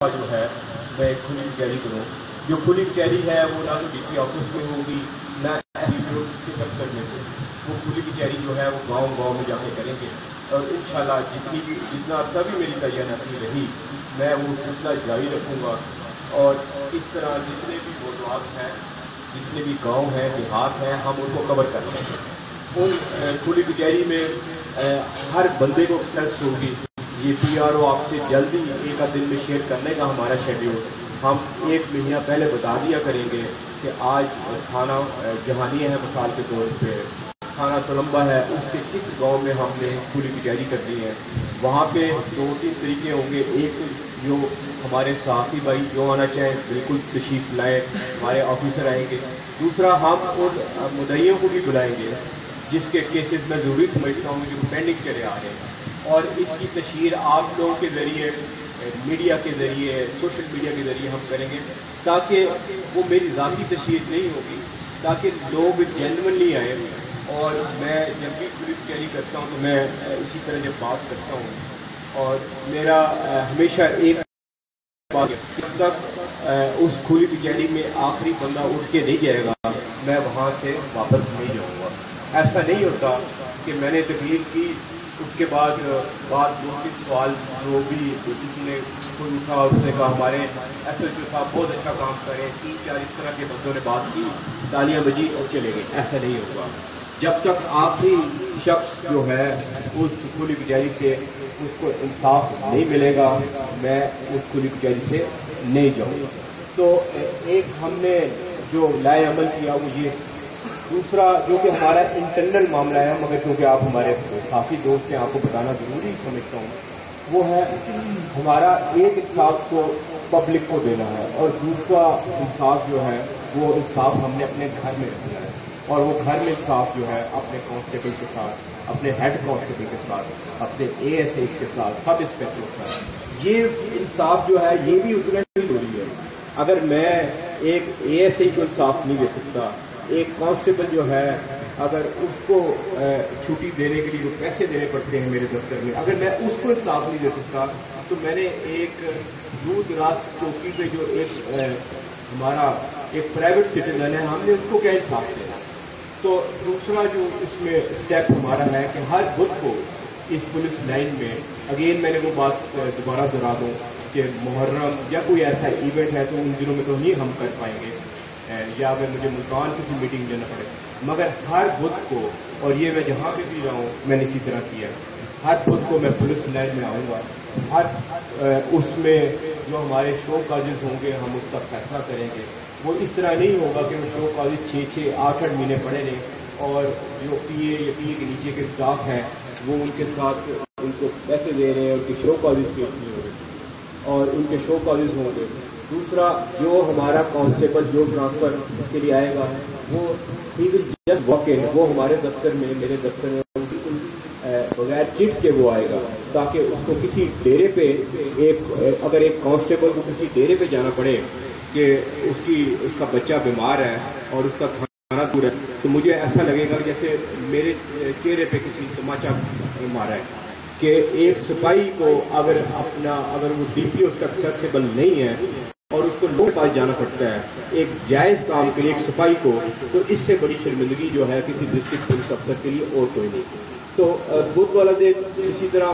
جو ہے میں کھلی کیری کروں. جو کھلی کیری ہے وہ نہ تو ڈی پی آفس میں ہوگی نہ کے دفتر میں ہو. وہ کھلی کیری جو ہے وہ گاؤں گاؤں میں جا کے کریں گے اور انشاءاللہ جتنا عرصہ بھی میری تعیناتی رہی میں وہ سلسلہ جاری رکھوں گا. اور اس طرح جتنے بھی موضوعات ہیں جتنے بھی گاؤں ہیں دیہات ہیں ہم ان کو کور کر لیں گے. ان کھلی کچہری میں ہر بندے کو ایکسیس ہوگی. یہ پی آر او آپ سے جلدی ایک آدھ دن میں شیئر کرنے کا ہمارا شیڈیول ہم 1 مہینہ پہلے بتا دیا کریں گے کہ آج تھانہ جہانیہ ہے مثال کے طور پہ, تھانہ تلمبہ ہے, اس کے کس گاؤں میں ہم نے کھلی کچہری کرنی ہے. وہاں پہ 2-3 طریقے ہوں گے. ایک جو ہمارے صحافی بھائی جو آنا چاہیں بالکل تشریف لائیں, ہمارے آفیسر آئیں گے. دوسرا ہم ان مدعیوں کو بھی بلائیں گے جس کے کیسز میں ضروری سمجھتا ہوں جو پینڈنگ چلے آ رہے ہیں, اور اس کی تشہیر آپ لوگوں کے ذریعے میڈیا کے ذریعے سوشل میڈیا کے ذریعے ہم کریں گے تاکہ وہ میری ذاتی تشہیر نہیں ہوگی, تاکہ لوگ جینوئنلی آئیں. اور میں جب بھی پولیس کیری کرتا ہوں تو میں اسی طرح جب بات کرتا ہوں اور میرا ہمیشہ ایک بات جب تک اس کھلی کچہری میں آخری بندہ اٹھ کے نہیں جائے گا میں وہاں سے واپس نہیں جاؤں گا. ایسا نہیں ہوتا کہ میں نے تقریر کی اس کے بعد 2-3 سوال جو بھی کسی نے کوئی اٹھا اور اس نے کہا ہمارے ایس ایچ او صاحب بہت اچھا کام کریں, 3-4 اس طرح کے بندوں نے بات کی, تالیاں بجی اور چلے گئے. ایسا نہیں ہوگا. جب تک آخری شخص جو ہے اس کھلی کچہری سے اس کو انصاف نہیں ملے گا میں اس کھلی کچہری سے نہیں جاؤں گا. تو ایک ہم نے جو لائے عمل کیا وہ یہ. دوسرا جو کہ ہمارا انٹرنل معاملہ ہے مگر کیونکہ آپ ہمارے کافی دوست ہیں آپ کو بتانا ضروری سمجھتا ہوں, وہ ہے ہمارا ایک انصاف کو پبلک کو دینا ہے اور دوسرا انصاف جو ہے وہ انصاف ہم نے اپنے گھر میں رکھنا ہے. اور وہ گھر میں انصاف جو ہے اپنے کانسٹیبل کے ساتھ, اپنے ہیڈ کانسٹیبل کے ساتھ, اپنے اے ایس ایچ کے ساتھ, سب انسپیکٹر کے ساتھ. یہ انصاف جو ہے یہ بھی اتنا ہی ضروری ہے. اگر میں ایک اے ایس ایچ کو انصاف نہیں دے سکتا, ایک کانسٹیبل جو ہے اگر اس کو چھٹی دینے کے لیے جو پیسے دینے پڑتے ہیں میرے دفتر میں, اگر میں اس کو انصاف نہیں دے سکتا تو میں نے ایک دور دراز چوکی پہ جو ایک ہمارا ایک پرائیویٹ سٹیزن ہے ہم نے اس کو کیا انصاف دینا. تو دوسرا جو اس میں اسٹیپ ہمارا ہے کہ ہر بدھ کو اس پولیس لائن میں اگین میں نے وہ بات دوبارہ دہرا دوں کہ محرم یا کوئی ایسا ایونٹ ہے تو ان دنوں میں تو نہیں ہم کر پائیں گے یا اگر مجھے ملتان کسی میٹنگ لینا پڑے, مگر ہر بدھ کو, اور یہ میں جہاں پہ بھی جاؤں میں نے اسی طرح کیا, ہر بدھ کو میں پولیس لائن میں آؤں گا. ہر اس میں جو ہمارے شو کاجز ہوں گے ہم اس کا فیصلہ کریں گے. وہ اس طرح نہیں ہوگا کہ وہ شو کاجز 6-8 مہینے پڑے رہیں اور جو پی اے یا پی اے کے نیچے کے اسٹاف ہیں وہ ان کے ساتھ ان کو پیسے دے رہے ہیں اور کہ شو کاجز پیش نہیں ہو رہے اور ان کے شو کاجز ہوں گے. دوسرا جو ہمارا کانسٹیبل جو ٹرانسفر کے لیے آئے گا وہ جسٹ واک ان, وہ ہمارے دفتر میں میرے دفتر میں بالکل بغیر چٹ کے وہ آئے گا تاکہ اس کو کسی ڈیرے پہ اگر ایک کانسٹیبل کو کسی ڈیرے پہ جانا پڑے کہ اس کا بچہ بیمار ہے اور اس کا کھانا دور ہے تو مجھے ایسا لگے گا جیسے میرے چہرے پہ کسی تماچا مارا ہے. کہ ایک سپاہی کو اگر وہ ڈی پی اس کا ایکسیسیبل نہیں ہے اور اس کو لوگوں کے پاس جانا پڑتا ہے ایک جائز کام کے لیے ایک سپاہی کو, تو اس سے بڑی شرمندگی جو ہے کسی ڈسٹرکٹ پولیس افسر کے لیے اور کوئی نہیں. تو بدھ والا دن اسی طرح